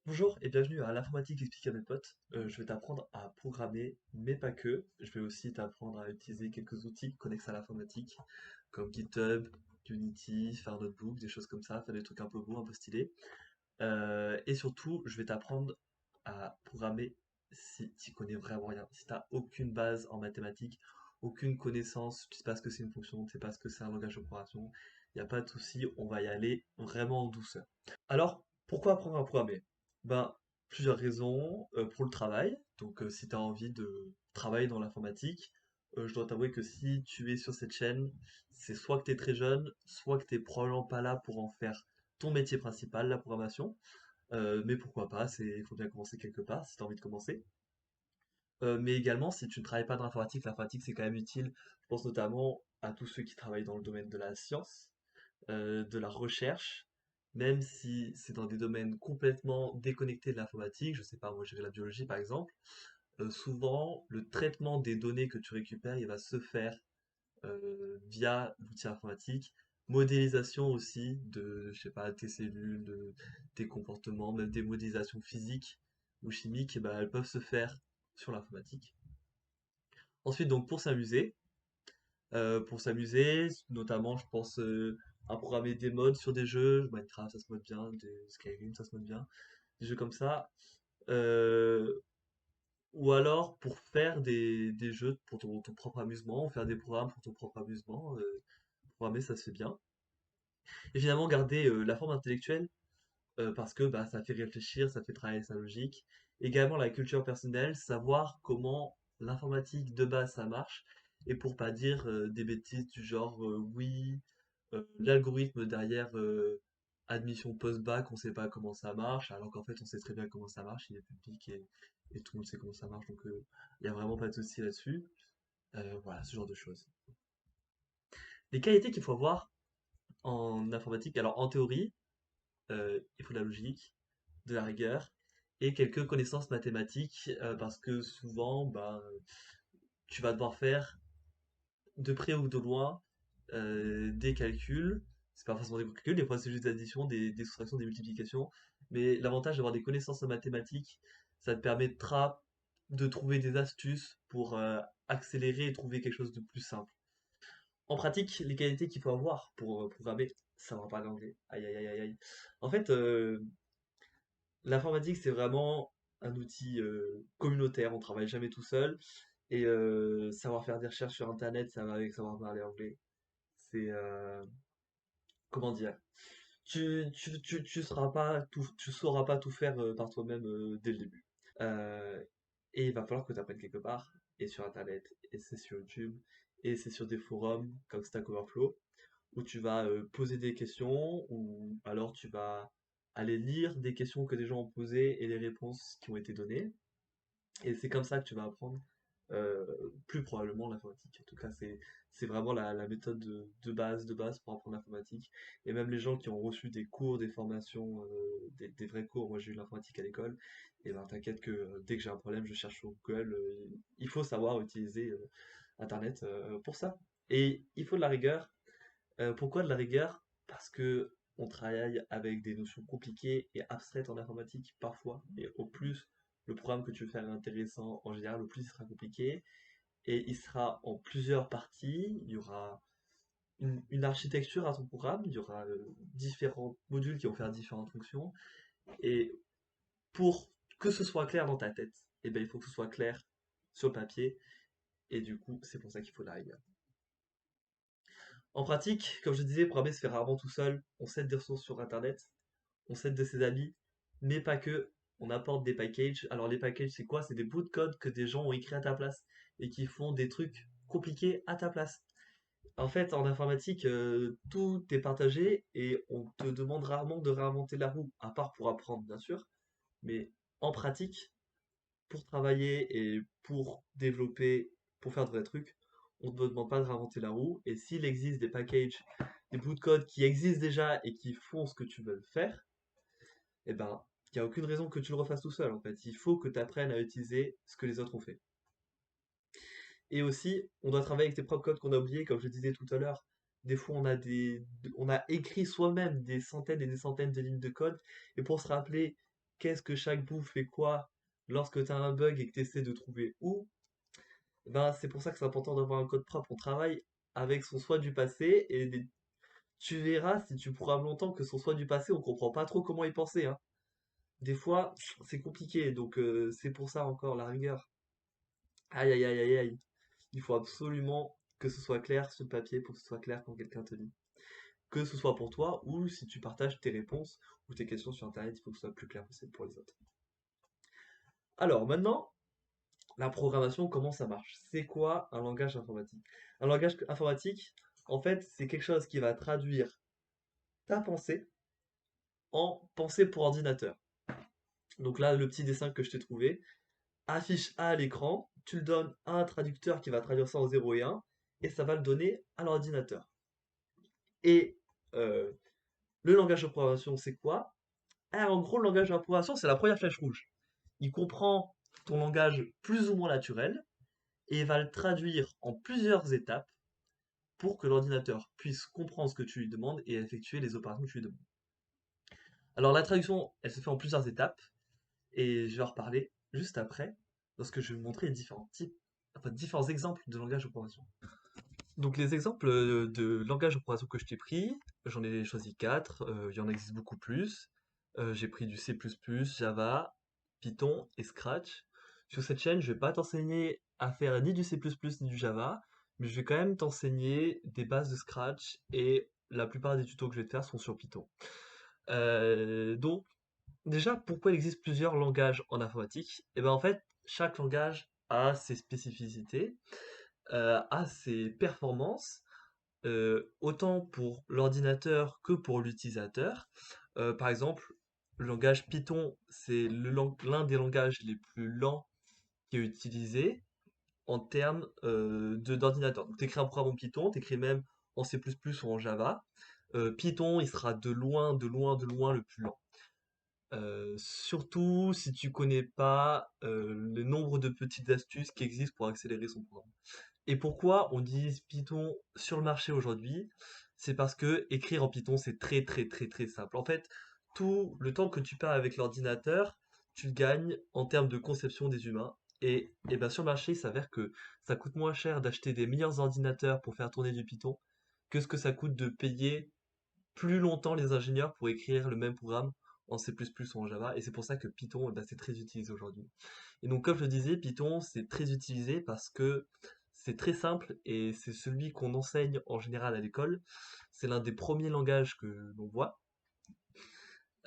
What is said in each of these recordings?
Bonjour et bienvenue à l'informatique expliquée à mes potes. Je vais t'apprendre à programmer, mais pas que. Je vais aussi t'apprendre à utiliser quelques outils connexes à l'informatique, comme GitHub, Unity, faire un notebook, des choses comme ça, faire des trucs un peu beaux, un peu stylés. Et surtout, je vais t'apprendre à programmer si tu connais vraiment rien. Si tu n'as aucune base en mathématiques, aucune connaissance, tu sais pas ce que c'est une fonction, tu sais pas ce que c'est un langage de programmation, il n'y a pas de souci, on va y aller vraiment en douceur. Alors, pourquoi apprendre à programmer? Ben, plusieurs raisons. Pour le travail, donc si tu as envie de travailler dans l'informatique, je dois t'avouer que si tu es sur cette chaîne, c'est soit que tu es très jeune, soit que tu probablement pas là pour en faire ton métier principal, la programmation. Mais pourquoi pas, il faut bien commencer quelque part si tu as envie de commencer. Mais également, si tu ne travailles pas dans l'informatique c'est quand même utile. Je pense notamment à tous ceux qui travaillent dans le domaine de la science, de la recherche, même si c'est dans des domaines complètement déconnectés de l'informatique, je sais pas, moi gérer la biologie par exemple, souvent le traitement des données que tu récupères, il va se faire via l'outil informatique, modélisation aussi de, je sais pas, tes cellules, tes comportements, même des modélisations physiques ou chimiques, eh ben, elles peuvent se faire sur l'informatique. Ensuite, donc pour s'amuser, notamment, je pense à programmer des modes sur des jeux. Minecraft, ça se mode bien, des Skyrim, ça se mode bien, des jeux comme ça. Euh, ou alors pour faire des jeux pour ton propre amusement, ou faire des programmes pour ton propre amusement. Programmer, ça se fait bien. Évidemment, garder la forme intellectuelle, parce que bah, ça fait réfléchir, ça fait travailler sa logique. Également, la culture personnelle, savoir comment l'informatique de base ça marche, et pour pas dire des bêtises du genre oui, l'algorithme derrière admission post-bac, on sait pas comment ça marche, alors qu'en fait on sait très bien comment ça marche, il est public et tout le monde sait comment ça marche, donc il n'y a vraiment pas de souci là-dessus. Voilà, ce genre de choses. Les qualités qu'il faut avoir en informatique, alors en théorie, il faut de la logique, de la rigueur et quelques connaissances mathématiques parce que souvent, bah, tu vas devoir faire de près ou de loin des calculs. C'est pas forcément des calculs, des fois c'est juste des additions, des soustractions, des multiplications. Mais l'avantage d'avoir des connaissances en mathématiques, ça te permettra de trouver des astuces pour accélérer et trouver quelque chose de plus simple. En pratique, les qualités qu'il faut avoir pour programmer, savoir parler anglais. Aïe aïe aïe aïe aïe. En fait, l'informatique, c'est vraiment un outil communautaire, on travaille jamais tout seul. Et savoir faire des recherches sur Internet, ça va avec savoir parler anglais. C'est, comment dire, tu sauras pas tout faire par toi-même dès le début. Euh, et il va falloir que tu apprennes quelque part, et sur Internet, et c'est sur YouTube, et c'est sur des forums comme Stack Overflow, où tu vas poser des questions, ou alors tu vas aller lire des questions que des gens ont posées et les réponses qui ont été données. Et c'est comme ça que tu vas apprendre euh, plus probablement l'informatique. En tout cas, c'est vraiment la méthode de base pour apprendre l'informatique. Et même les gens qui ont reçu des cours, des formations, des vrais cours, moi j'ai eu l'informatique à l'école, et ben t'inquiète que dès que j'ai un problème, je cherche sur Google. Il faut savoir utiliser Internet pour ça. Et il faut de la rigueur. Pourquoi de la rigueur? Parce que on travaille avec des notions compliquées et abstraites en informatique parfois. Et au plus le programme que tu veux faire est intéressant, en général, au plus il sera compliqué. Et il sera en plusieurs parties. Il y aura une architecture à ton programme. Il y aura différents modules qui vont faire différentes fonctions. Et pour que ce soit clair dans ta tête, eh ben, il faut que ce soit clair sur le papier. Et du coup, c'est pour ça qu'il faut de la rigueur. En pratique, comme je disais, programmer se fait rarement tout seul. On s'aide des ressources sur Internet, on s'aide de ses amis, mais pas que. On apporte des packages. Alors les packages, c'est quoi? C'est des bouts de code que des gens ont écrits à ta place et qui font des trucs compliqués à ta place. En fait, en informatique, tout est partagé et on te demande rarement de réinventer la roue, à part pour apprendre, bien sûr. Mais en pratique, pour travailler et pour développer, pour faire de vrais trucs, on ne te demande pas de réinventer la roue. Et s'il existe des packages, des bouts de code qui existent déjà et qui font ce que tu veux faire, eh ben, il n'y a aucune raison que tu le refasses tout seul, en fait. Il faut que tu apprennes à utiliser ce que les autres ont fait. Et aussi, on doit travailler avec tes propres codes qu'on a oubliés, comme je disais tout à l'heure. Des fois, on a écrit soi-même des centaines et des centaines de lignes de code, et pour se rappeler qu'est-ce que chaque bout fait quoi lorsque tu as un bug et que tu essaies de trouver où, ben, c'est pour ça que c'est important d'avoir un code propre. On travaille avec son soi du passé et tu verras si tu programmes longtemps que son soi du passé, on comprend pas trop comment il pensait, hein. Des fois, c'est compliqué, donc c'est pour ça encore la rigueur. Aïe aïe aïe aïe aïe. Il faut absolument que ce soit clair sur le papier pour que ce soit clair quand quelqu'un te dit. Que ce soit pour toi ou si tu partages tes réponses ou tes questions sur Internet, il faut que ce soit plus clair possible pour les autres. Alors maintenant, la programmation, comment ça marche? C'est quoi un langage informatique? Un langage informatique, en fait, c'est quelque chose qui va traduire ta pensée en pensée pour ordinateur. Donc là, le petit dessin que je t'ai trouvé, affiche A à l'écran, tu le donnes à un traducteur qui va traduire ça en 0 et 1, et ça va le donner à l'ordinateur. Et euh, le langage de programmation, c'est quoi? Ah, en gros, le langage de programmation, c'est la première flèche rouge. Il comprend ton langage plus ou moins naturel et il va le traduire en plusieurs étapes pour que l'ordinateur puisse comprendre ce que tu lui demandes et effectuer les opérations que tu lui demandes. Alors la traduction, elle se fait en plusieurs étapes et je vais en reparler juste après lorsque je vais vous montrer les différents types, enfin, différents exemples de langage de programmation. Donc les exemples de langage de programmation que je t'ai pris, j'en ai choisi 4, il y en existe beaucoup plus. J'ai pris du C++, Java, Python et Scratch. Sur cette chaîne, je vais pas t'enseigner à faire ni du C++ ni du Java, mais je vais quand même t'enseigner des bases de Scratch et la plupart des tutos que je vais te faire sont sur Python. Donc déjà, pourquoi il existe plusieurs langages en informatique? Et ben en fait, chaque langage a ses spécificités, a ses performances autant pour l'ordinateur que pour l'utilisateur. Par exemple, le langage Python, c'est l'un des langages les plus lents qui est utilisé en termes d'ordinateur. Donc, tu écris un programme en Python, tu écris même en C++ ou en Java. Python, il sera de loin, de loin, de loin le plus lent. Surtout si tu connais pas le nombre de petites astuces qui existent pour accélérer son programme. Et pourquoi on utilise Python sur le marché aujourd'hui? C'est parce que écrire en Python, c'est très très très très simple. En fait, tout le temps que tu perds avec l'ordinateur, tu le gagnes en termes de conception des humains. Et ben sur le marché, il s'avère que ça coûte moins cher d'acheter des meilleurs ordinateurs pour faire tourner du Python que ce que ça coûte de payer plus longtemps les ingénieurs pour écrire le même programme en C++ ou en Java. Et c'est pour ça que Python, eh ben, c'est très utilisé aujourd'hui. Et donc, comme je le disais, Python, c'est très utilisé parce que c'est très simple et c'est celui qu'on enseigne en général à l'école. C'est l'un des premiers langages que l'on voit.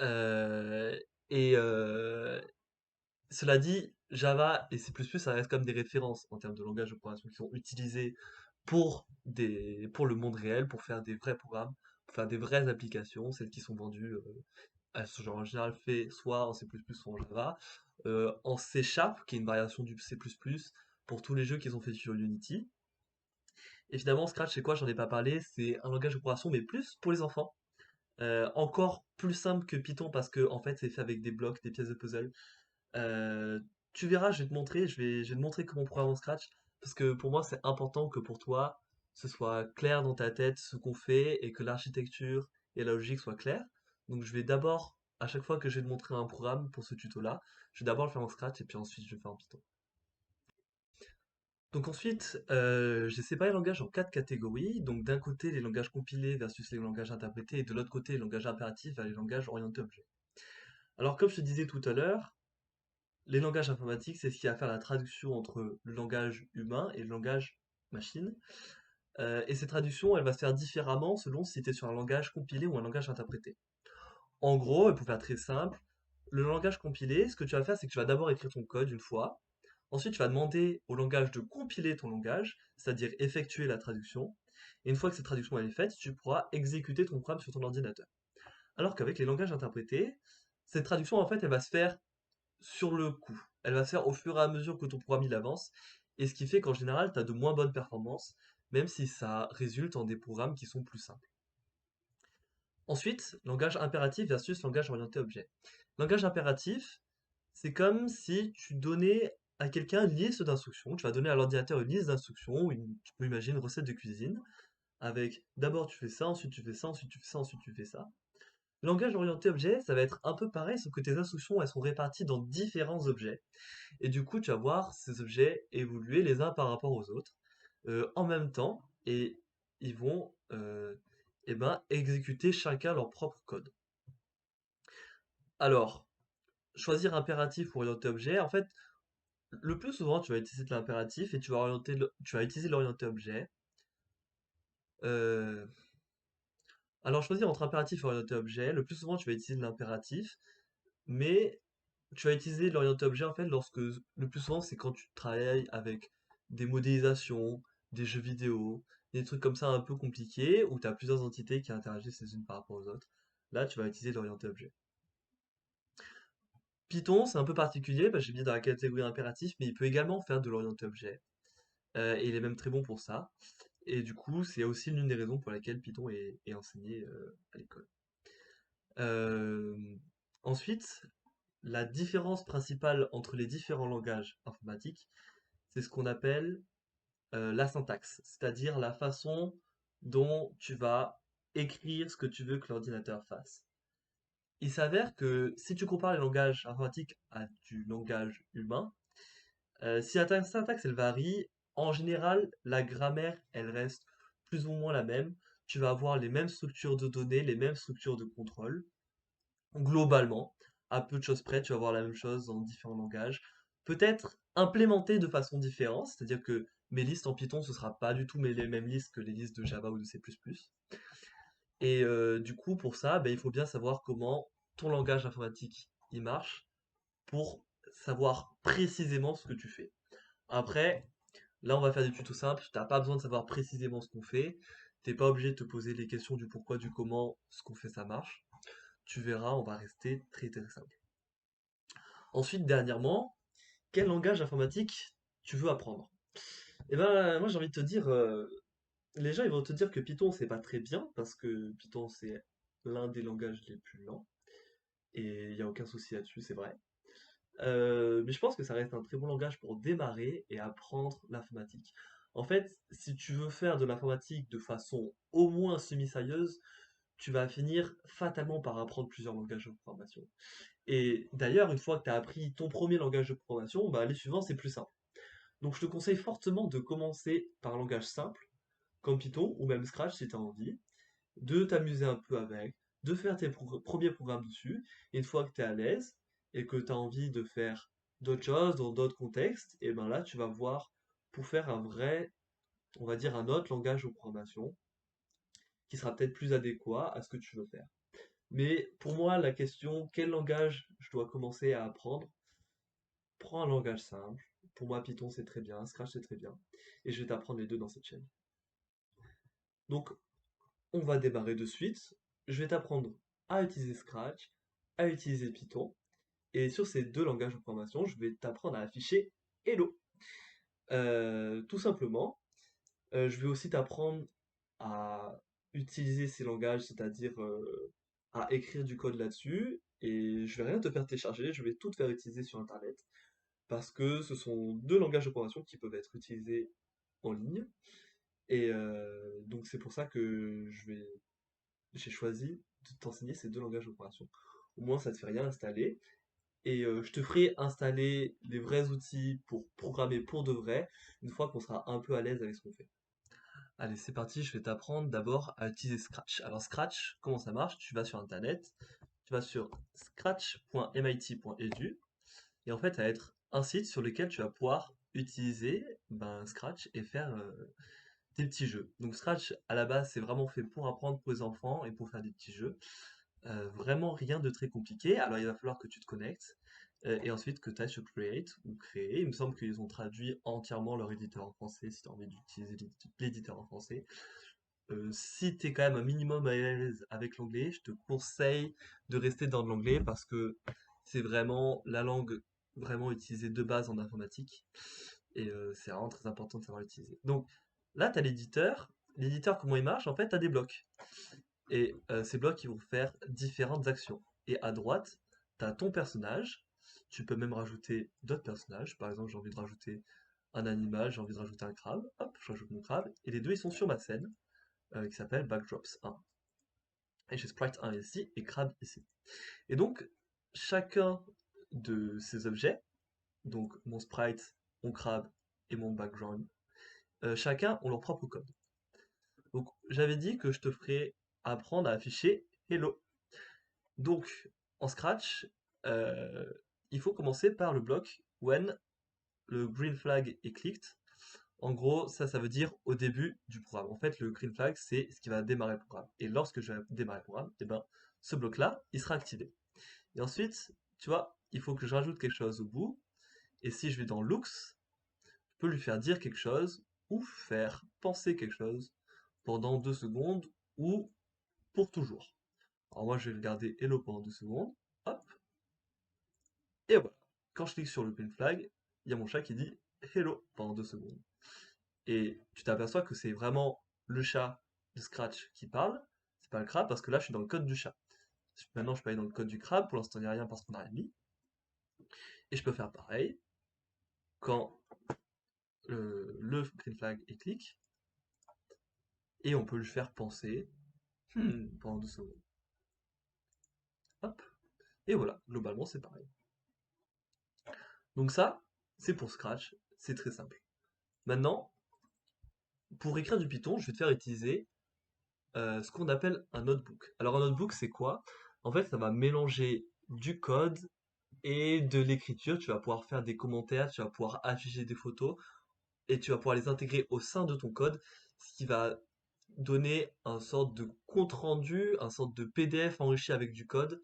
Euh, et cela dit, Java et C++, ça reste comme des références en termes de langage de programmation qui sont utilisés pour le monde réel, pour faire des vrais programmes, pour faire des vraies applications, celles qui sont vendues, elles sont en général faites soit en C++ soit en Java, en C Sharp, qui est une variation du C++, pour tous les jeux qui sont faits sur Unity. Et finalement, Scratch, c'est quoi? J'en ai pas parlé, c'est un langage de programmation, mais plus pour les enfants. Encore plus simple que Python parce que en fait, c'est fait avec des blocs, des pièces de puzzle. Euh, Tu verras, je vais te montrer, je vais te montrer comment programmer en Scratch, parce que pour moi, c'est important que pour toi, ce soit clair dans ta tête ce qu'on fait et que l'architecture et la logique soient claires. Donc, je vais d'abord, à chaque fois que je vais te montrer un programme pour ce tuto-là, je vais d'abord le faire en Scratch et puis ensuite je vais le faire en Python. Donc ensuite, j'ai séparé les langages en quatre catégories. Donc d'un côté, les langages compilés versus les langages interprétés, et de l'autre côté, les langages impératifs vers les langages orientés objets. Alors comme je te disais tout à l'heure, les langages informatiques, c'est ce qui va faire la traduction entre le langage humain et le langage machine. Et cette traduction, elle va se faire différemment selon si tu es sur un langage compilé ou un langage interprété. En gros, et pour faire très simple, le langage compilé, ce que tu vas faire, c'est que tu vas d'abord écrire ton code une fois. Ensuite, tu vas demander au langage de compiler ton langage, c'est-à-dire effectuer la traduction. Et une fois que cette traduction elle est faite, tu pourras exécuter ton programme sur ton ordinateur. Alors qu'avec les langages interprétés, cette traduction, en fait, elle va se faire sur le coup. Elle va se faire au fur et à mesure que ton programme il avance. Et ce qui fait qu'en général, tu as de moins bonnes performances, même si ça résulte en des programmes qui sont plus simples. Ensuite, langage impératif versus langage orienté objet. Langage impératif, c'est comme si tu donnais à quelqu'un une liste d'instructions. Tu vas donner à l'ordinateur une liste d'instructions, tu peux imaginer une recette de cuisine, avec d'abord tu fais ça, ensuite tu fais ça, ensuite tu fais ça, ensuite tu fais ça. Langage orienté objet, ça va être un peu pareil, sauf que tes instructions, elles sont réparties dans différents objets. Et du coup, tu vas voir ces objets évoluer les uns par rapport aux autres en même temps, et ils vont eh ben, exécuter chacun leur propre code. Alors, choisir impératif ou orienté objet, en fait, le plus souvent, tu vas utiliser de l'impératif et tu vas utiliser l'orienté objet. Euh, alors, choisir entre impératif et orienté objet, le plus souvent, tu vas utiliser l'impératif, mais tu vas utiliser l'orienté objet en fait lorsque le plus souvent c'est quand tu travailles avec des modélisations, des jeux vidéo, des trucs comme ça un peu compliqués où tu as plusieurs entités qui interagissent les unes par rapport aux autres. Là, tu vas utiliser l'orienté objet. Python, c'est un peu particulier, parce que j'ai mis dans la catégorie impératif, mais il peut également faire de l'orienté objet. Et il est même très bon pour ça. Et du coup, c'est aussi l'une des raisons pour lesquelles Python est enseigné à l'école. Euh, Ensuite, la différence principale entre les différents langages informatiques, c'est ce qu'on appelle la syntaxe, c'est-à-dire la façon dont tu vas écrire ce que tu veux que l'ordinateur fasse. Il s'avère que si tu compares les langages informatiques à du langage humain, si la syntaxe elle varie, en général, la grammaire elle reste plus ou moins la même. Tu vas avoir les mêmes structures de données, les mêmes structures de contrôle. Globalement, à peu de choses près, tu vas voir la même chose dans différents langages. Peut-être implémenté de façon différente, c'est-à-dire que mes listes en Python, ce sera pas du tout les mêmes listes que les listes de Java ou de C++. Et du coup, pour ça, ben, il faut bien savoir comment ton langage informatique il marche pour savoir précisément ce que tu fais. Après, là, on va faire des tutos simples. Tu n'as pas besoin de savoir précisément ce qu'on fait. T'es pas obligé de te poser les questions du pourquoi, du comment, ce qu'on fait, ça marche. Tu verras, on va rester très très simple. Ensuite, dernièrement, quel langage informatique tu veux apprendre? Eh ben, moi j'ai envie de te dire, les gens ils vont te dire que Python c'est pas très bien parce que Python c'est l'un des langages les plus lents et il n'y a aucun souci là-dessus, c'est vrai. Mais je pense que ça reste un très bon langage pour démarrer et apprendre l'informatique. En fait, si tu veux faire de l'informatique de façon au moins semi-sérieuse, tu vas finir fatalement par apprendre plusieurs langages de programmation. Et d'ailleurs, une fois que tu as appris ton premier langage de programmation, bah, les suivants c'est plus simple. Donc je te conseille fortement de commencer par un langage simple, comme Python ou même Scratch si tu as envie, de t'amuser un peu avec, de faire tes premiers programmes dessus, et une fois que tu es à l'aise et que tu as envie de faire d'autres choses dans d'autres contextes, et ben là tu vas voir pour faire un vrai, on va dire un autre langage de programmation qui sera peut-être plus adéquat à ce que tu veux faire. Mais pour moi, la question quel langage je dois commencer à apprendre, prends un langage simple. Pour moi, Python c'est très bien, Scratch c'est très bien, et je vais t'apprendre les deux dans cette chaîne. Donc, on va démarrer de suite. Je vais t'apprendre à utiliser Scratch, à utiliser Python. Et sur ces deux langages de programmation, je vais t'apprendre à afficher Hello. Tout simplement. Je vais aussi t'apprendre à utiliser ces langages, c'est-à-dire à écrire du code là-dessus. Et je vais rien te faire télécharger, je vais tout te faire utiliser sur Internet. Parce que ce sont deux langages de programmation qui peuvent être utilisés en ligne. Et donc c'est pour ça que j'ai choisi de t'enseigner ces deux langages d'opération. Au moins, ça te fait rien installer. Et je te ferai installer les vrais outils pour programmer pour de vrai, une fois qu'on sera un peu à l'aise avec ce qu'on fait. Allez, c'est parti, je vais t'apprendre d'abord à utiliser Scratch. Alors Scratch, comment ça marche? Tu vas sur Internet, tu vas sur scratch.mit.edu, et en fait, ça va être un site sur lequel tu vas pouvoir utiliser ben, Scratch et faire des petits jeux. Donc Scratch, à la base, c'est vraiment fait pour apprendre pour les enfants et pour faire des petits jeux. Vraiment rien de très compliqué. Alors il va falloir que tu te connectes et ensuite que tu ailles sur Create ou Créer. Il me semble qu'ils ont traduit entièrement leur éditeur en français si tu as envie d'utiliser l'éditeur en français. Si tu es quand même un minimum à l'aise avec l'anglais, je te conseille de rester dans l'anglais parce que c'est vraiment la langue vraiment utilisée de base en informatique et c'est vraiment très important de savoir l'utiliser. Donc là, tu as l'éditeur. L'éditeur, comment il marche? En fait, tu as des blocs. Et ces blocs, ils vont faire différentes actions. Et à droite, tu as ton personnage. Tu peux même rajouter d'autres personnages. Par exemple, j'ai envie de rajouter un animal, j'ai envie de rajouter un crabe. Hop, je rajoute mon crabe. Et les deux, ils sont sur ma scène qui s'appelle Backdrops 1. Et j'ai Sprite 1 ici et Crab ici. Et donc, chacun de ces objets, donc mon Sprite, mon Crab et mon background, chacun ont leur propre code. Donc, j'avais dit que je te ferais apprendre à afficher Hello. Donc, en Scratch, euh, il faut commencer par le bloc when le green flag est clicked. En gros, ça veut dire au début du programme. En fait, le green flag, c'est ce qui va démarrer le programme. Et lorsque je vais démarrer le programme, eh ben, ce bloc-là, il sera activé. Et ensuite, tu vois, il faut que je rajoute quelque chose au bout. Et si je vais dans Looks, je peux lui faire dire quelque chose ou faire penser quelque chose pendant 2 secondes ou pour toujours. Alors moi, je vais regarder Hello pendant 2 secondes. Hop. Et voilà. Quand je clique sur le green flag, il y a mon chat qui dit Hello pendant 2 secondes. Et tu t'aperçois que c'est vraiment le chat de Scratch qui parle, c'est pas le crabe, parce que là je suis dans le code du chat. Maintenant je peux aller dans le code du crabe, pour l'instant il n'y a rien parce qu'on n'a rien mis. Et je peux faire pareil quand le green flag est clic, et on peut lui faire penser pendant 2 secondes. Hop, et voilà, globalement c'est pareil. Donc ça, c'est pour Scratch, c'est très simple. Maintenant, pour écrire du Python, je vais te faire utiliser ce qu'on appelle un notebook. Alors un notebook, c'est quoi? En fait, ça va mélanger du code et de l'écriture. Tu vas pouvoir faire des commentaires, tu vas pouvoir afficher des photos et tu vas pouvoir les intégrer au sein de ton code, ce qui va donner un sorte de compte rendu, un sorte de PDF enrichi avec du code,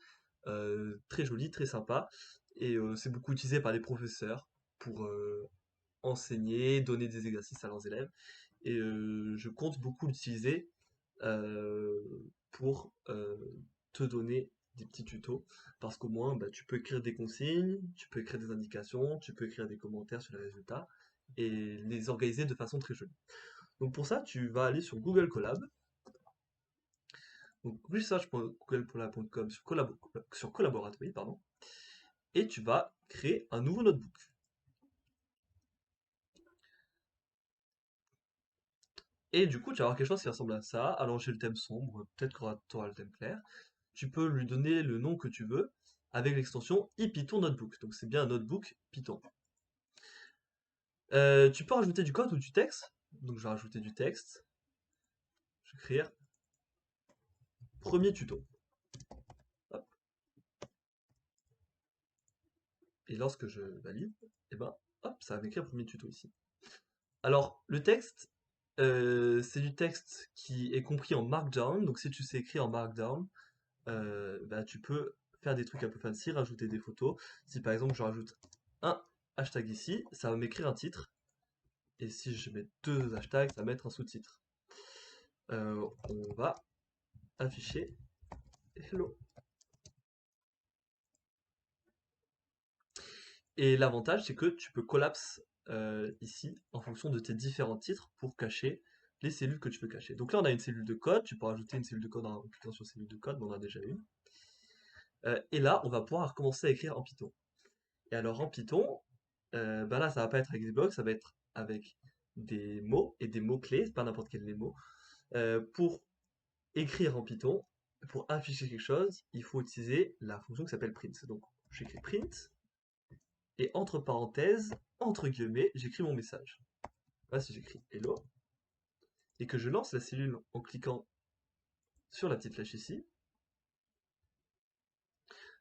très joli, très sympa. Et c'est beaucoup utilisé par les professeurs pour enseigner, donner des exercices à leurs élèves. Et je compte beaucoup l'utiliser euh, pour te donner des petits tutos, parce qu'au moins bah, tu peux écrire des consignes, tu peux écrire des indications, tu peux écrire des commentaires sur les résultats et les organiser de façon très jolie. Donc pour ça, tu vas aller sur Google Colab, donc research.googlecolab.com sur Collaboratory, pardon, et tu vas créer un nouveau notebook. Et du coup, tu vas avoir quelque chose qui ressemble à ça. Alors j'ai le thème sombre, peut-être que tu auras le thème clair. Tu peux lui donner le nom que tu veux avec l'extension iPython Notebook. Donc c'est bien un notebook Python. Tu peux rajouter du code ou du texte. Donc je vais rajouter du texte. Je vais écrire premier tuto. Hop. Et lorsque je valide, et ben, hop, ça va m'écrire premier tuto ici. Alors le texte, c'est du texte qui est compris en Markdown. Donc si tu sais écrire en Markdown, bah, tu peux faire des trucs un peu fancy, rajouter des photos. Si par exemple je rajoute un hashtag ici, ça va m'écrire un titre. Et si je mets 2 hashtags, ça va mettre un sous-titre. On va afficher hello. Et l'avantage, c'est que tu peux collapse ici en fonction de tes différents titres pour cacher les cellules que tu veux cacher. Donc là, on a une cellule de code. Tu peux rajouter une cellule de code en cliquant sur cellule de code, mais on en a déjà une. Et là, on va pouvoir commencer à écrire en Python. Et alors en Python, ben là, ça va pas être avec des blocs, ça va être avec des mots et des mots-clés, pas n'importe quels les mots. Pour écrire en Python, pour afficher quelque chose, il faut utiliser la fonction qui s'appelle print. Donc j'écris print, et entre parenthèses, entre guillemets, j'écris mon message. Là, si j'écris hello, et que je lance la cellule en cliquant sur la petite flèche ici,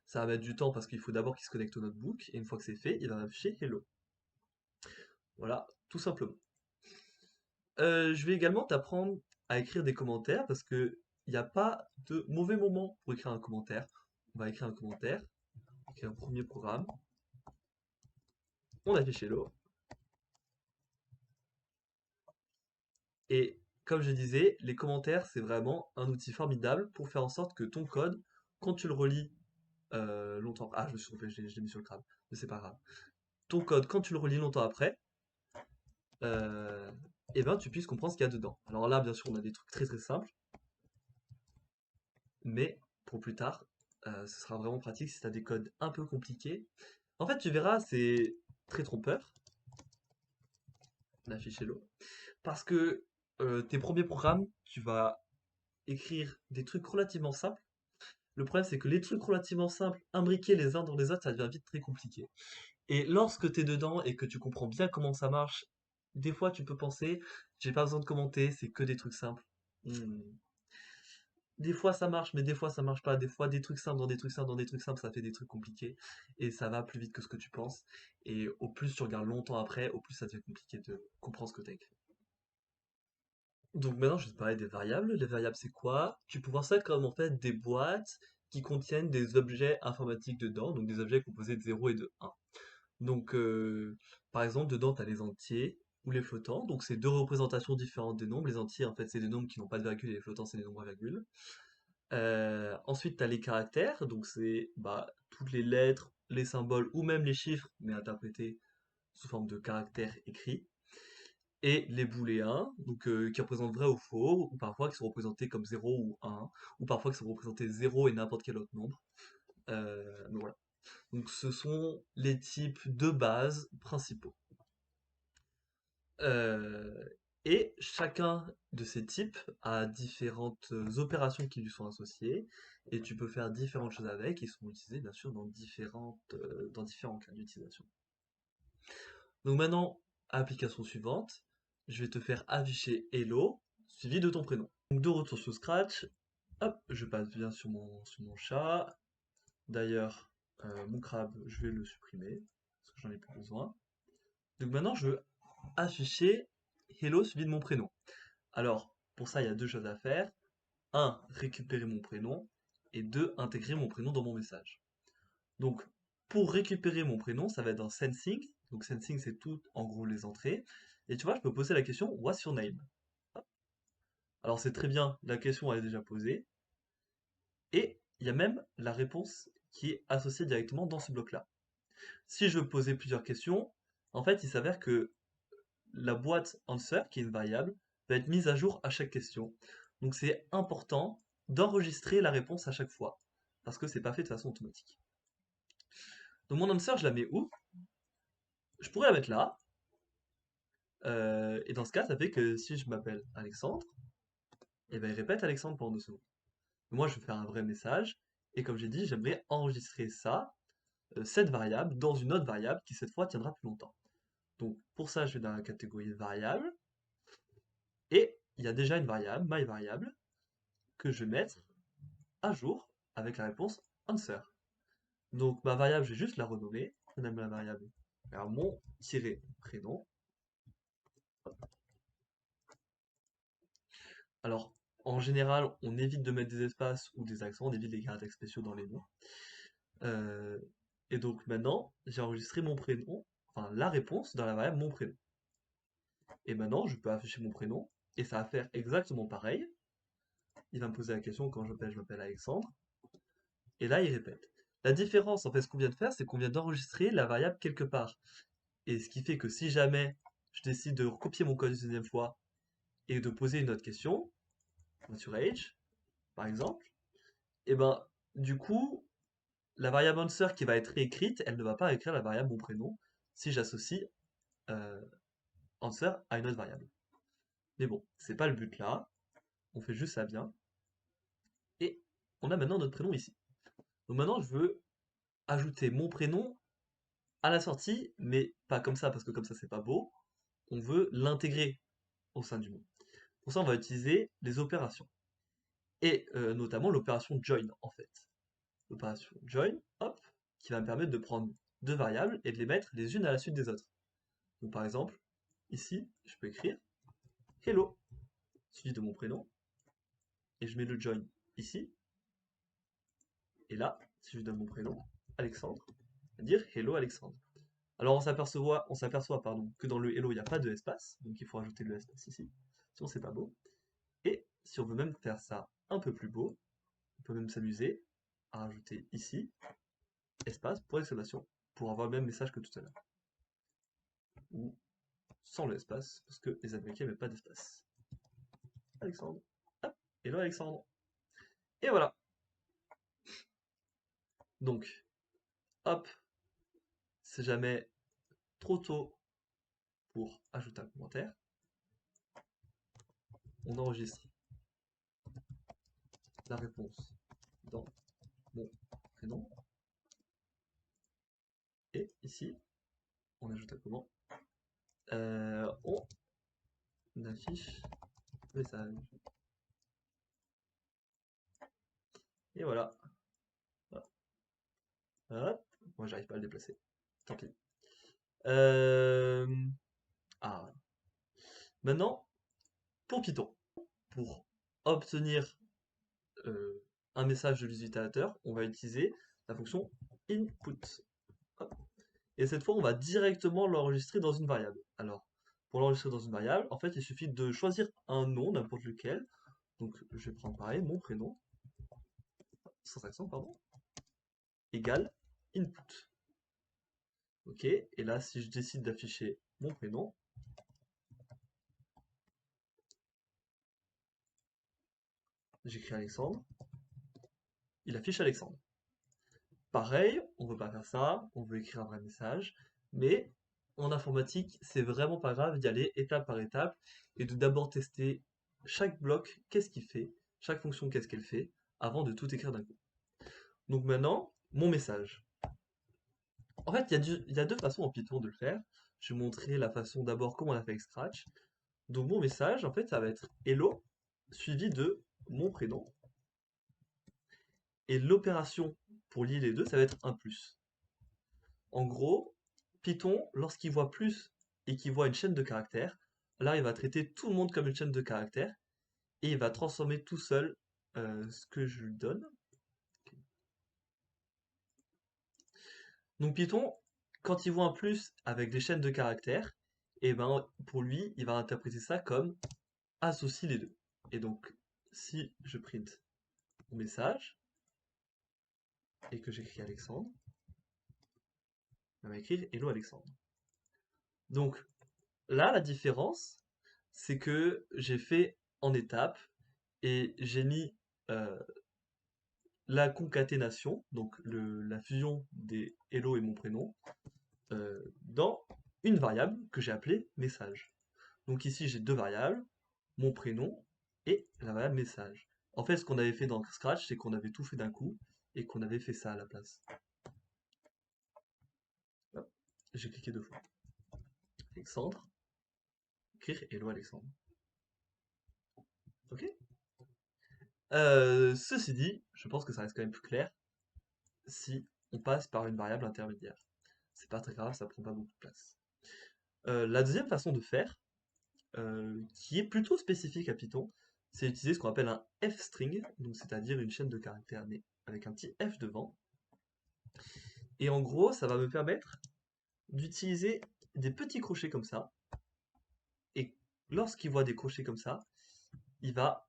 ça va mettre du temps parce qu'il faut d'abord qu'il se connecte au notebook, et une fois que c'est fait, il va afficher hello. Voilà, tout simplement. Je vais également t'apprendre à écrire des commentaires parce que il n'y a pas de mauvais moment pour écrire un commentaire. On va écrire un commentaire, écrire un premier programme, on affiche hello, et comme je disais, les commentaires c'est vraiment un outil formidable pour faire en sorte que ton code, quand tu le relis longtemps, ah je me suis trompé, je l'ai mis sur le crabe, mais c'est pas grave. Ton code, quand tu le relis longtemps après, euh, et ben tu puisses comprendre ce qu'il y a dedans. Alors là, bien sûr, on a des trucs très très simples, mais pour plus tard, ce sera vraiment pratique si tu as des codes un peu compliqués. En fait, tu verras, c'est très trompeur d'afficher l'eau, parce que tes premiers programmes, tu vas écrire des trucs relativement simples. Le problème, c'est que les trucs relativement simples, imbriqués les uns dans les autres, ça devient vite très compliqué. Et lorsque tu es dedans et que tu comprends bien comment ça marche, des fois tu peux penser, j'ai pas besoin de commenter, c'est que des trucs simples. Hmm. Des fois ça marche, mais des fois ça marche pas. Des fois des trucs simples dans des trucs simples dans des trucs simples, ça fait des trucs compliqués. Et ça va plus vite que ce que tu penses. Et au plus tu regardes longtemps après, au plus ça devient compliqué de comprendre ce que tu as écrit. Donc maintenant je vais te parler des variables. Les variables c'est quoi? Tu peux voir ça comme en fait des boîtes qui contiennent des objets informatiques dedans, donc des objets composés de 0 et de 1. Donc, par exemple, dedans, tu as les entiers ou les flottants. Donc, c'est deux représentations différentes des nombres. Les entiers, en fait, c'est des nombres qui n'ont pas de virgule et les flottants, c'est des nombres à virgule. Ensuite, tu as les caractères. Donc, c'est bah, toutes les lettres, les symboles ou même les chiffres, mais interprétés sous forme de caractères écrits. Et les booléens, donc, qui représentent vrai ou faux, ou parfois qui sont représentés comme 0 ou 1, ou parfois qui sont représentés 0 et n'importe quel autre nombre. Donc voilà. Donc ce sont les types de base principaux. Euh, et chacun de ces types a différentes opérations qui lui sont associées, et tu peux faire différentes choses avec, ils sont utilisés bien sûr dans différents cas d'utilisation. Donc maintenant, application suivante, je vais te faire afficher Hello, suivi de ton prénom. Donc de retour sur Scratch, hop, je passe bien sur mon chat. D'ailleurs, mon crabe, je vais le supprimer, parce que j'en ai plus besoin. Donc maintenant, je veux afficher Hello suivi de mon prénom. Alors, pour ça, il y a deux choses à faire. Un, récupérer mon prénom. Et deux, intégrer mon prénom dans mon message. Donc, pour récupérer mon prénom, ça va être dans Sensing. Donc, Sensing, c'est tout, en gros, les entrées. Et tu vois, je peux poser la question What's your name? Alors, c'est très bien, la question elle est déjà posée. Et il y a même la réponse qui est associée directement dans ce bloc-là. Si je veux poser plusieurs questions, en fait, il s'avère que la boîte answer, qui est une variable, va être mise à jour à chaque question. Donc c'est important d'enregistrer la réponse à chaque fois, parce que c'est pas fait de façon automatique. Donc mon answer, je la mets où? Je pourrais la mettre là, et dans ce cas, ça fait que si je m'appelle Alexandre, et ben il répète Alexandre pendant 2 secondes. Moi, je vais faire un vrai message, et comme j'ai dit, j'aimerais enregistrer ça, cette variable, dans une autre variable qui cette fois tiendra plus longtemps. Donc pour ça, je vais dans la catégorie variable, et il y a déjà une variable, my variable, que je vais mettre à jour avec la réponse answer. Donc ma variable, je vais juste la renommer. Je nomme la variable alors, mon prénom. Alors, en général, on évite de mettre des espaces ou des accents, on évite les caractères spéciaux dans les noms. Euh, et donc maintenant, j'ai enregistré mon prénom, enfin la réponse dans la variable mon prénom. Et maintenant, je peux afficher mon prénom, et ça va faire exactement pareil. Il va me poser la question quand je m'appelle Alexandre. Et là, il répète. La différence, en fait, ce qu'on vient de faire, c'est qu'on vient d'enregistrer la variable quelque part. Et ce qui fait que si jamais je décide de recopier mon code une deuxième fois et de poser une autre question, sur age, par exemple, et ben du coup, la variable answer qui va être réécrite, elle ne va pas écrire la variable mon prénom si j'associe euh, answer à une autre variable. Mais bon, c'est pas le but là, on fait juste ça bien. Et on a maintenant notre prénom ici. Donc maintenant, je veux ajouter mon prénom à la sortie, mais pas comme ça, parce que comme ça, c'est pas beau. On veut l'intégrer au sein du mot. Pour ça, on va utiliser les opérations. Et notamment l'opération join, en fait. L'opération join, hop, qui va me permettre de prendre deux variables et de les mettre les unes à la suite des autres. Donc par exemple, ici, je peux écrire hello, suivi de mon prénom, et je mets le join ici. Et là, si je donne mon prénom, Alexandre, va dire hello Alexandre. Alors on s'aperçoit que dans le hello, il n'y a pas de espace, donc il faut rajouter le espace ici. Sinon, c'est pas beau. Et si on veut même faire ça un peu plus beau, on peut même s'amuser à rajouter ici, espace pour exclamation, pour avoir le même message que tout à l'heure. Ou sans le espace, parce que les Américains n'aiment pas d'espace. Alexandre. Hop, hello Alexandre. Et voilà. Donc, hop, c'est jamais trop tôt pour ajouter un commentaire. On enregistre la réponse dans mon prénom. Et ici, on ajoute un comment on affiche message. Et voilà. Hop. Moi, j'arrive pas à le déplacer. Tant pis. Euh, Ah. Maintenant, pour Python, pour obtenir un message de l'utilisateur, on va utiliser la fonction input. Hop. Et cette fois, on va directement l'enregistrer dans une variable. Alors, pour l'enregistrer dans une variable, en fait, il suffit de choisir un nom, n'importe lequel. Donc, je vais prendre pareil, mon prénom, sans accent, pardon, égale input. Ok, et là, si je décide d'afficher mon prénom, j'écris Alexandre, il affiche Alexandre. Pareil, on veut pas faire ça, on veut écrire un vrai message, mais en informatique, c'est vraiment pas grave d'y aller étape par étape et de d'abord tester chaque bloc, qu'est-ce qu'il fait, chaque fonction, qu'est-ce qu'elle fait, avant de tout écrire d'un coup. Donc maintenant, mon message. En fait, il y a deux façons en Python de le faire. Je vais montrer la façon d'abord comment on a fait avec Scratch. Donc mon message, en fait, ça va être hello, suivi de mon prénom. Et l'opération pour lier les deux, ça va être un plus. En gros, Python, lorsqu'il voit plus et qu'il voit une chaîne de caractères, là, il va traiter tout le monde comme une chaîne de caractères et il va transformer tout seul ce que je lui donne. Donc Python, quand il voit un plus avec des chaînes de caractères, et ben pour lui, il va interpréter ça comme associe les deux. Et donc, si je print mon message et que j'écris Alexandre, il va m'écrire Hello Alexandre. Donc là, la différence, c'est que j'ai fait en étapes et j'ai mis euh, la concaténation, donc la fusion des hello et mon prénom, dans une variable que j'ai appelée message. Donc ici, j'ai deux variables, mon prénom et la variable message. En fait, ce qu'on avait fait dans Scratch, c'est qu'on avait tout fait d'un coup et qu'on avait fait ça à la place. J'ai cliqué deux fois. Alexandre, écrire hello Alexandre. Ok. Ceci dit, je pense que ça reste quand même plus clair si on passe par une variable intermédiaire. C'est pas très grave, ça prend pas beaucoup de place. La deuxième façon de faire, qui est plutôt spécifique à Python, c'est utiliser ce qu'on appelle un f-string, donc c'est-à-dire une chaîne de caractères mais avec un petit f devant. Et en gros, ça va me permettre d'utiliser des petits crochets comme ça. Et lorsqu'il voit des crochets comme ça, il va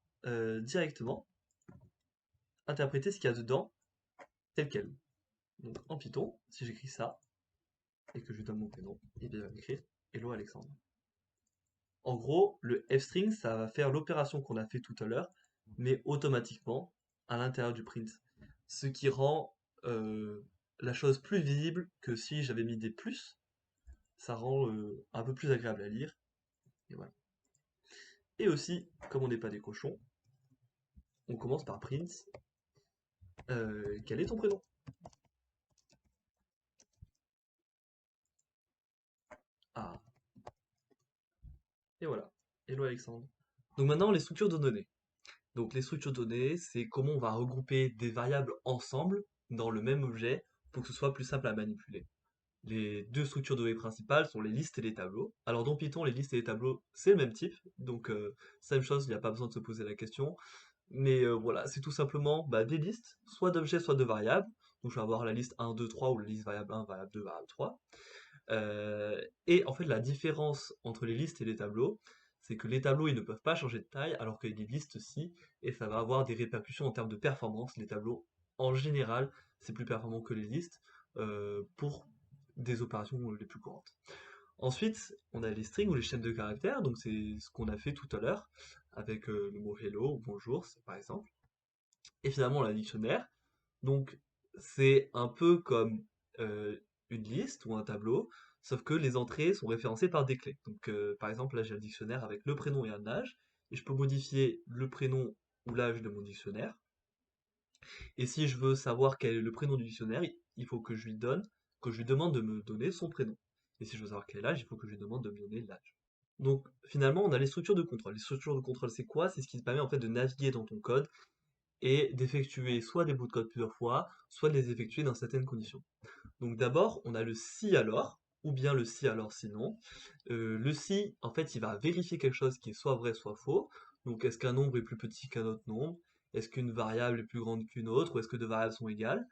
directement interpréter ce qu'il y a dedans tel quel. Donc en Python, si j'écris ça et que je lui donne mon prénom, il va m'écrire Hello Alexandre. En gros, le f-string, ça va faire l'opération qu'on a fait tout à l'heure, mais automatiquement à l'intérieur du print. Ce qui rend la chose plus visible que si j'avais mis des plus, ça rend un peu plus agréable à lire. Et voilà. Et aussi, comme on n'est pas des cochons, on commence par print. Quel est ton prénom? Ah, et voilà. Hello Alexandre. Donc maintenant, les structures de données. Donc les structures de données, c'est comment on va regrouper des variables ensemble dans le même objet pour que ce soit plus simple à manipuler. Les deux structures de données principales sont les listes et les tableaux. Alors dans Python, les listes et les tableaux, c'est le même type, donc c'est la même chose, il n'y a pas besoin de se poser la question. Mais voilà, c'est tout simplement des listes, soit d'objets, soit de variables. Donc je vais avoir la liste 1, 2, 3 ou la liste variable 1, variable 2, variable 3. Et en fait, la différence entre les listes et les tableaux, c'est que les tableaux, ils ne peuvent pas changer de taille, alors que les listes, si, et ça va avoir des répercussions en termes de performance. Les tableaux, en général, c'est plus performant que les listes pour des opérations les plus courantes. Ensuite, on a les strings ou les chaînes de caractères, donc c'est ce qu'on a fait tout à l'heure avec le mot hello ou bonjour, par exemple. Et finalement, on a un dictionnaire. Donc, c'est un peu comme une liste ou un tableau, sauf que les entrées sont référencées par des clés. Donc, par exemple, là, j'ai un dictionnaire avec le prénom et un âge, et je peux modifier le prénom ou l'âge de mon dictionnaire. Et si je veux savoir quel est le prénom du dictionnaire, il faut que que je lui demande de me donner son prénom. Et si je veux savoir quel est l'âge, il faut que je lui demande de me donner l'âge. Donc finalement, on a les structures de contrôle. Les structures de contrôle, c'est quoi? C'est ce qui te permet en fait de naviguer dans ton code et d'effectuer soit des bouts de code plusieurs fois, soit de les effectuer dans certaines conditions. Donc d'abord, on a le si alors, ou bien le si alors sinon. Le si, en fait, il va vérifier quelque chose qui est soit vrai, soit faux. Donc est-ce qu'un nombre est plus petit qu'un autre nombre? Est-ce qu'une variable est plus grande qu'une autre? Ou est-ce que deux variables sont égales?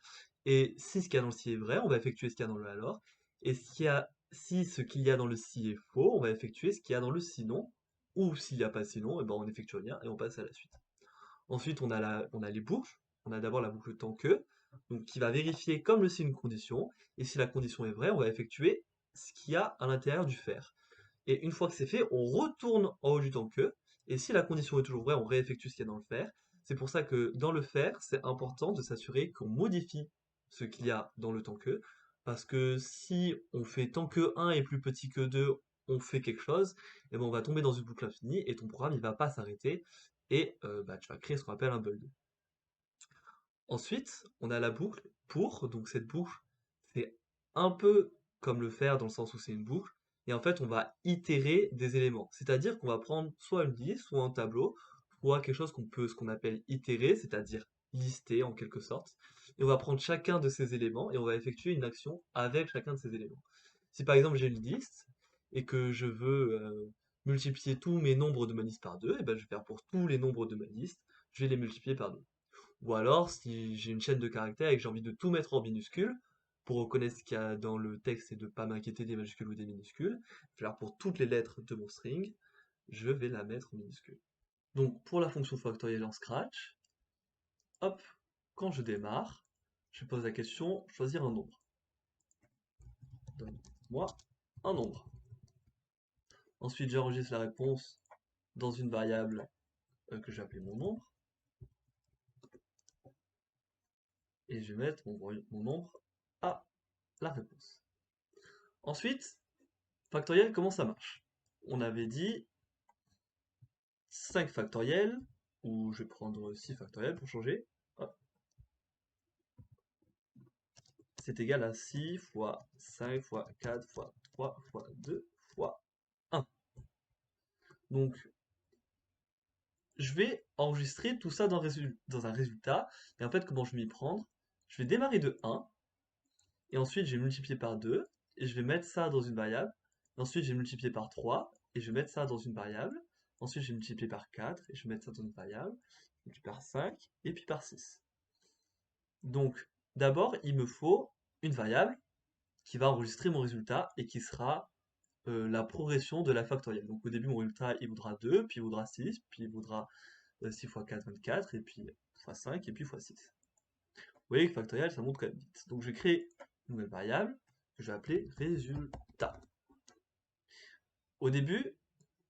Et si ce qu'il y a dans le si est vrai, on va effectuer ce qu'il y a dans le alors. Et si ce qu'il y a dans le si est faux, on va effectuer ce qu'il y a dans le sinon. Ou s'il n'y a pas sinon, et ben on effectue rien et on passe à la suite. Ensuite, on a les boucles. On a d'abord la boucle tant que, donc qui va vérifier comme le signe une condition. Et si la condition est vraie, on va effectuer ce qu'il y a à l'intérieur du fer. Et une fois que c'est fait, on retourne en haut du tant que. Et si la condition est toujours vraie, on réeffectue ce qu'il y a dans le fer. C'est pour ça que dans le fer, c'est important de s'assurer qu'on modifie ce qu'il y a dans le tant que. Parce que si on fait tant que 1 est plus petit que 2, on fait quelque chose, et ben on va tomber dans une boucle infinie et ton programme il va pas s'arrêter et bah, tu vas créer ce qu'on appelle un bug. Ensuite, on a la boucle pour, donc cette boucle, c'est un peu comme le faire dans le sens où c'est une boucle, et en fait on va itérer des éléments. C'est-à-dire qu'on va prendre soit une liste, soit un tableau, soit quelque chose ce qu'on appelle itérer, c'est-à-dire lister en quelque sorte, et on va prendre chacun de ces éléments et on va effectuer une action avec chacun de ces éléments. Si par exemple j'ai une liste et que je veux multiplier tous mes nombres de ma liste par 2, et ben je vais faire pour tous les nombres de ma liste, je vais les multiplier par 2. Ou alors, si j'ai une chaîne de caractères et que j'ai envie de tout mettre en minuscules, pour reconnaître ce qu'il y a dans le texte et de ne pas m'inquiéter des majuscules ou des minuscules, je vais faire pour toutes les lettres de mon string, je vais la mettre en minuscules. Donc pour la fonction factorielle en Scratch, hop, quand je démarre, je pose la question choisir un nombre. Donne-moi un nombre. Ensuite, j'enregistre la réponse dans une variable que je vais appeler mon nombre. Et je vais mettre mon nombre à la réponse. Ensuite, factoriel, comment ça marche? On avait dit 5 factoriels, ou je vais prendre 6 factoriels pour changer. Hop. C'est égal à 6 fois 5 fois 4 fois 3 fois 2 fois 1. Donc, je vais enregistrer tout ça dans un résultat. Et en fait, comment je vais m'y prendre? Je vais démarrer de 1, et ensuite je vais multiplier par 2, et je vais mettre ça dans une variable. Ensuite, je vais multiplier par 3, et je vais mettre ça dans une variable. Ensuite, je vais multiplier par 4, et je vais mettre ça dans une variable. Et puis par 5, et puis par 6. Donc, d'abord, il me faut une variable qui va enregistrer mon résultat et qui sera la progression de la factorielle. Donc, au début, mon résultat, il vaudra 2, puis il vaudra 6, puis il vaudra 6 fois 4, 24, et puis fois 5, et puis fois 6. Vous voyez que factoriel, ça monte quand même vite. Donc, je vais créer une nouvelle variable que je vais appeler résultat. Au début,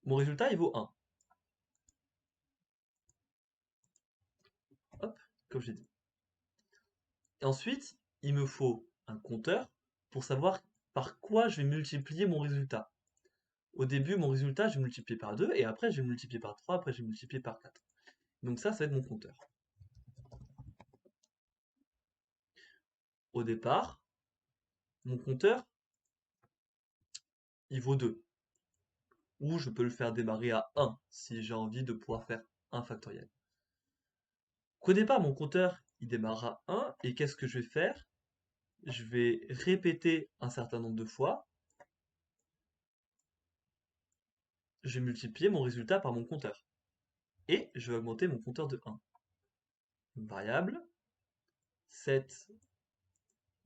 mon résultat, il vaut 1. Hop, comme j'ai dit. Et ensuite, il me faut un compteur pour savoir par quoi je vais multiplier mon résultat. Au début, mon résultat, je vais multiplier par 2, et après, je vais multiplier par 3, après, je vais multiplier par 4. Donc ça va être mon compteur. Au départ, mon compteur, il vaut 2. Ou je peux le faire démarrer à 1, si j'ai envie de pouvoir faire 1 factoriel. Qu'au départ, mon compteur, il démarre à 1, et qu'est-ce que je vais faire? Je vais répéter un certain nombre de fois, je vais multiplier mon résultat par mon compteur. Et je vais augmenter mon compteur de 1. Une variable, set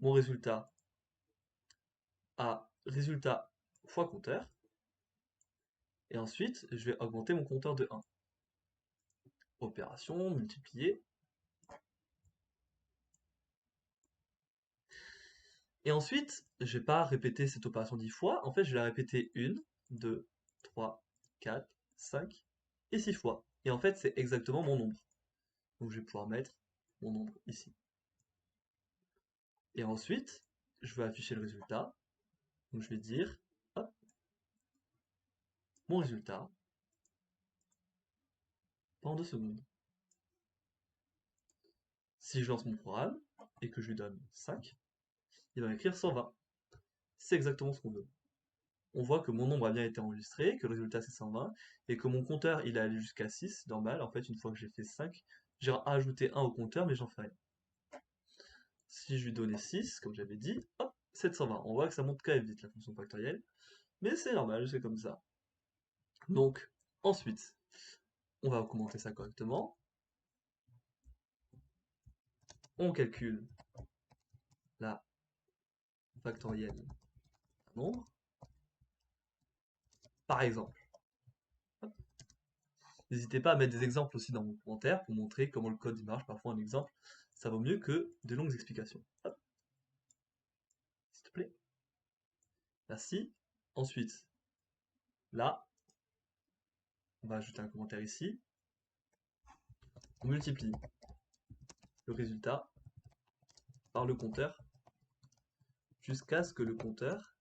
mon résultat à résultat fois compteur, et ensuite je vais augmenter mon compteur de 1. Opération, multiplier. Et ensuite, je vais pas répéter cette opération 10 fois, en fait je vais la répéter 1, 2, 3, 4, 5 et 6 fois. Et en fait c'est exactement mon nombre. Donc je vais pouvoir mettre mon nombre ici. Et ensuite, je vais afficher le résultat. Donc je vais dire, hop, mon résultat, pendant 2 secondes. Si je lance mon programme et que je lui donne 5, il va écrire 120. C'est exactement ce qu'on veut. On voit que mon nombre a bien été enregistré, que le résultat c'est 120, et que mon compteur il est allé jusqu'à 6, normal, en fait une fois que j'ai fait 5, j'ai rajouté 1 au compteur, mais j'en fais rien. Si je lui donnais 6, comme j'avais dit, hop, 720. On voit que ça monte quand même vite la fonction factorielle, mais c'est normal, c'est comme ça. Donc, ensuite, on va commenter ça correctement. On calcule la factorielle d'un nombre. Par exemple, n'hésitez pas à mettre des exemples aussi dans vos commentaires pour montrer comment le code il marche. Parfois, un exemple, ça vaut mieux que de longues explications. Hop, s'il te plaît. Merci. Ensuite, là, on va ajouter un commentaire ici. On multiplie le résultat par le compteur jusqu'à ce que le compteur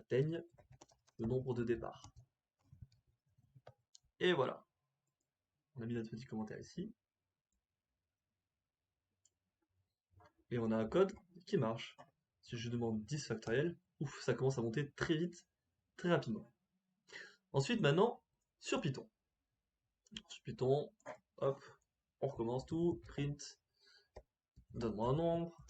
atteigne le nombre de départ. Et voilà. On a mis notre petit commentaire ici. Et on a un code qui marche. Si je demande 10 factoriel, ouf, ça commence à monter très vite, très rapidement. Ensuite, maintenant, sur Python. Sur Python, hop, on recommence tout, print, donne-moi un nombre.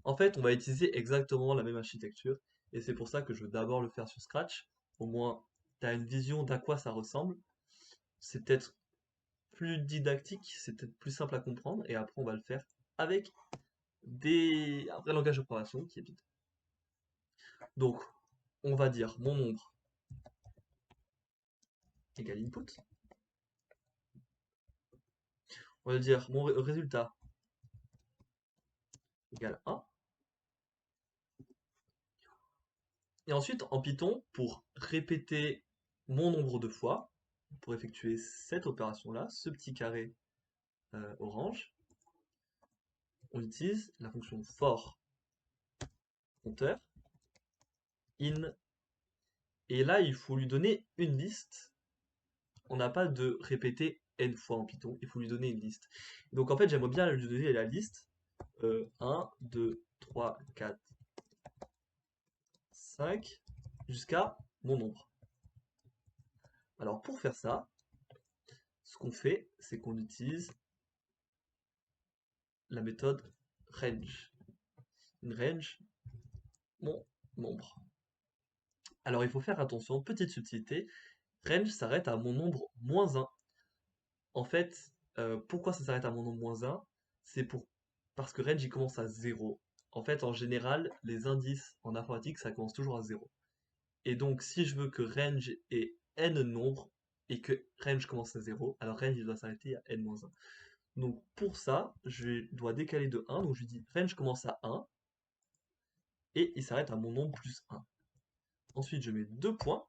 En fait, on va utiliser exactement la même architecture, et c'est pour ça que je veux d'abord le faire sur Scratch. Au moins, tu as une vision d'à quoi ça ressemble. C'est peut-être plus didactique, c'est peut-être plus simple à comprendre, et après on va le faire avec un vrai langage de programmation qui est Python. Donc, on va dire mon nombre égale input. On va dire mon résultat égale 1. Et ensuite, en Python, pour répéter mon nombre de fois, pour effectuer cette opération-là, ce petit carré orange, on utilise la fonction for compteur in. Et là, il faut lui donner une liste. On n'a pas de répéter n fois en Python, il faut lui donner une liste. Donc en fait, j'aimerais bien lui donner la liste 1, 2, 3, 4, 5, jusqu'à mon nombre. Alors pour faire ça, ce qu'on fait, c'est qu'on utilise la méthode range. Une range, mon nombre. Alors il faut faire attention, petite subtilité, range s'arrête à mon nombre moins 1. En fait, pourquoi ça s'arrête à mon nombre moins 1? C'est parce que range il commence à 0. En fait, en général, les indices en informatique, ça commence toujours à 0. Et donc, si je veux que range ait n nombres et que range commence à 0, alors range il doit s'arrêter à n-1. Donc pour ça, je dois décaler de 1, donc je dis range commence à 1, et il s'arrête à mon nombre plus 1. Ensuite, je mets 2 points,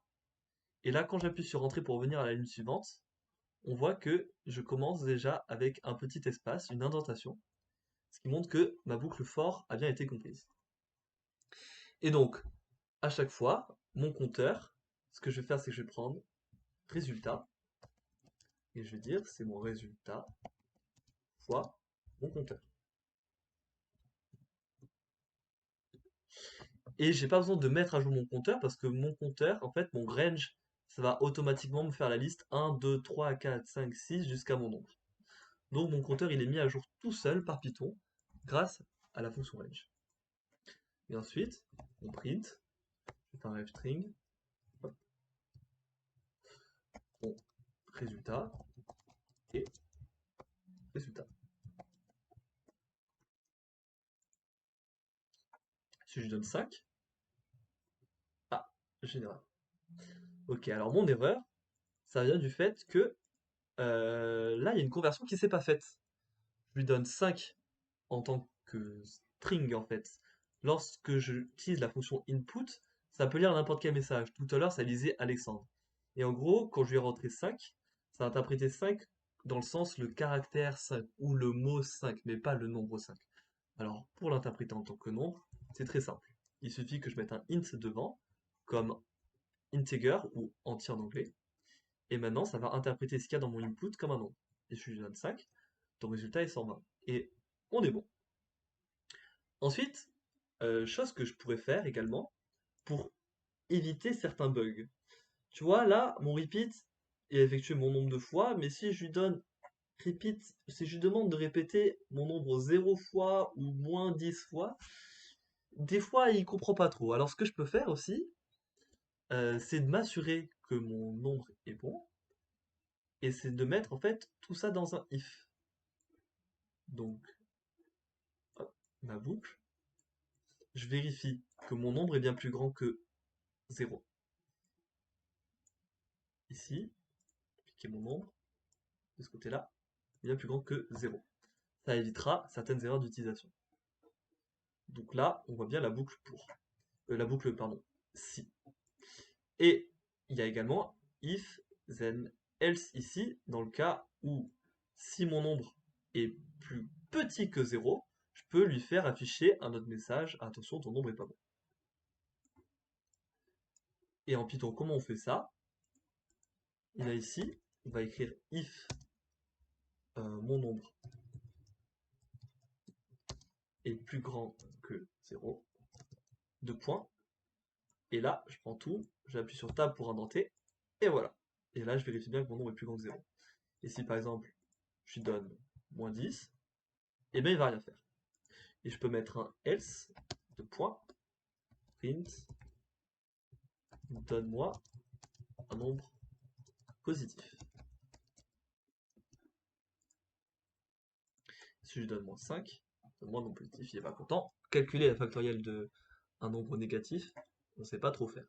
et là, quand j'appuie sur Entrée pour revenir à la ligne suivante, on voit que je commence déjà avec un petit espace, une indentation, ce qui montre que ma boucle for a bien été comprise. Et donc, à chaque fois, mon compteur, ce que je vais faire, c'est que je vais prendre résultat, et je vais dire c'est mon résultat fois mon compteur. Et j'ai pas besoin de mettre à jour mon compteur parce que mon compteur, en fait, mon range, ça va automatiquement me faire la liste 1, 2, 3, 4, 5, 6 jusqu'à mon nombre. Donc mon compteur, il est mis à jour tout seul par Python grâce à la fonction range. Et ensuite, on print, je fais un ref-string, mon résultat et résultat. Si je donne 5, ah, général. Ok, alors mon erreur, ça vient du fait que là, il y a une conversion qui s'est pas faite. Je lui donne 5 en tant que string en fait. Lorsque j'utilise la fonction input, ça peut lire n'importe quel message. Tout à l'heure, ça lisait Alexandre. Et en gros, quand je lui ai rentré 5, ça a interprété 5 dans le sens le caractère 5 ou le mot 5, mais pas le nombre 5. Alors, pour l'interpréter en tant que nombre, c'est très simple. Il suffit que je mette un int devant, comme integer ou entier en anglais. Et maintenant, ça va interpréter ce qu'il y a dans mon input comme un nombre. et je lui donne 5, ton résultat est 120. Et on est bon. Ensuite, chose que je pourrais faire également pour éviter certains bugs. Tu vois, là, mon repeat est effectué mon nombre de fois, mais si je lui donne repeat, si je lui demande de répéter mon nombre 0 fois ou moins 10 fois, des fois il comprend pas trop. Alors ce que je peux faire aussi, c'est de m'assurer que mon nombre est bon, et c'est de mettre en fait tout ça dans un if. Donc, hop, ma boucle, je vérifie que mon nombre est bien plus grand que 0. Ici, cliquez mon nombre, de ce côté-là, est bien plus grand que 0. Ça évitera certaines erreurs d'utilisation. Donc là, on voit bien la boucle pour. La boucle, pardon, si. Et il y a également if, then, else ici, dans le cas où si mon nombre est plus petit que 0, je peux lui faire afficher un autre message, attention, ton nombre est pas bon. Et en Python, comment on fait ça? Il a ici, on va écrire if mon nombre est plus grand que 0, deux points, et là, je prends tout, j'appuie sur Tab pour indenter, et voilà. Et là, je vérifie bien que mon nombre est plus grand que 0. Et si par exemple, je lui donne moins 10, et bien il va rien faire. Et je peux mettre un else, de point, print, donne-moi un nombre positif. Si je lui donne moins 5, donne-moi un nombre positif, il n'est pas content. Calculer la factorielle d'un nombre négatif, on ne sait pas trop faire.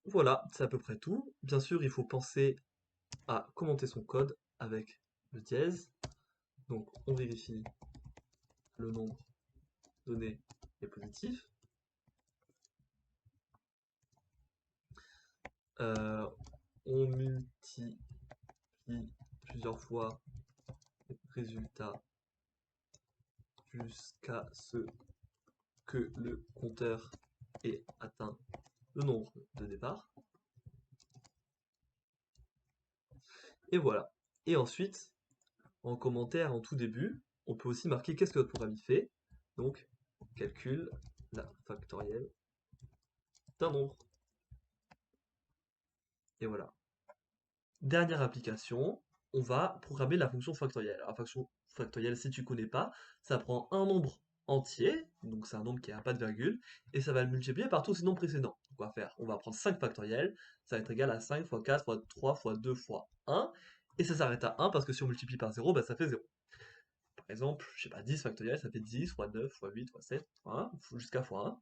Voilà, c'est à peu près tout. Bien sûr, il faut penser à commenter son code avec le dièse. Donc, on vérifie que le nombre donné est positif. On multiplie plusieurs fois le résultat jusqu'à ce que le compteur ait atteint le nombre de départ. Et voilà. Et ensuite, en commentaire en tout début, on peut aussi marquer qu'est-ce que notre programme y fait. Donc, calcule la factorielle d'un nombre. Et voilà. Dernière application, on va programmer la fonction factorielle. Alors, la fonction factorielle, si tu ne connais pas, ça prend un nombre entier, donc c'est un nombre qui n'a pas de virgule, et ça va le multiplier par tous ses nombres précédents. Donc on va prendre 5 factoriels, ça va être égal à 5 fois 4 fois 3 fois 2 fois 1, et ça s'arrête à 1 parce que si on multiplie par 0, bah, ça fait 0. Par exemple, je sais pas, 10 factoriel, ça fait 10 fois 9 fois 8 fois 7 fois 1, jusqu'à fois 1.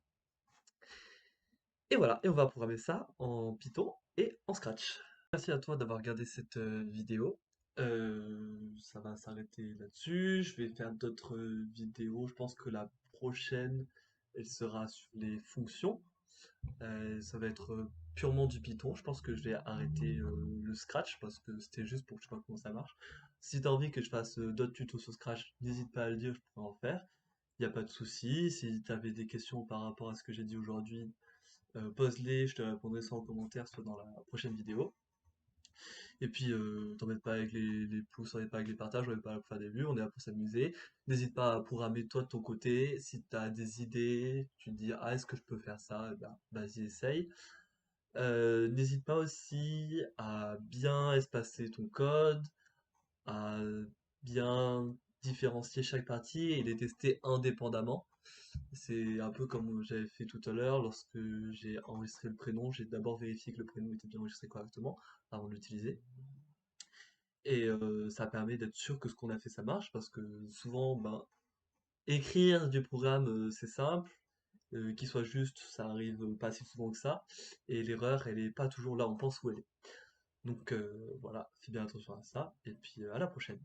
Et voilà, et on va programmer ça en Python et en Scratch. Merci à toi d'avoir regardé cette vidéo. Ça va s'arrêter là-dessus. Je vais faire d'autres vidéos. Je pense que la prochaine, elle sera sur les fonctions. Ça va être purement du Python. Je pense que je vais arrêter le Scratch parce que c'était juste pour que je vois comment ça marche. Si tu as envie que je fasse d'autres tutos sur Scratch, n'hésite pas à le dire, je pourrais en faire. Il n'y a pas de souci. Si tu avais des questions par rapport à ce que j'ai dit aujourd'hui, pose-les, je te répondrai soit en commentaire, soit dans la prochaine vidéo. Et puis, t'embête pas avec les pouces, t'embête pas avec les partages, on est pas là pour faire des vues, on est là pour s'amuser. N'hésite pas à programmer toi de ton côté. Si t'as des idées, tu te dis, ah, est-ce que je peux faire ça? Eh ben, vas-y, essaye. N'hésite pas aussi à bien espacer ton code, à bien différencier chaque partie et les tester indépendamment. C'est un peu comme j'avais fait tout à l'heure lorsque j'ai enregistré le prénom. J'ai d'abord vérifié que le prénom était bien enregistré correctement avant de l'utiliser. Et ça permet d'être sûr que ce qu'on a fait ça marche parce que souvent, ben, écrire du programme c'est simple, qu'il soit juste, ça arrive pas si souvent que ça, et l'erreur elle est pas toujours là, on pense où elle est. Donc voilà, fais bien attention à ça, et puis à la prochaine.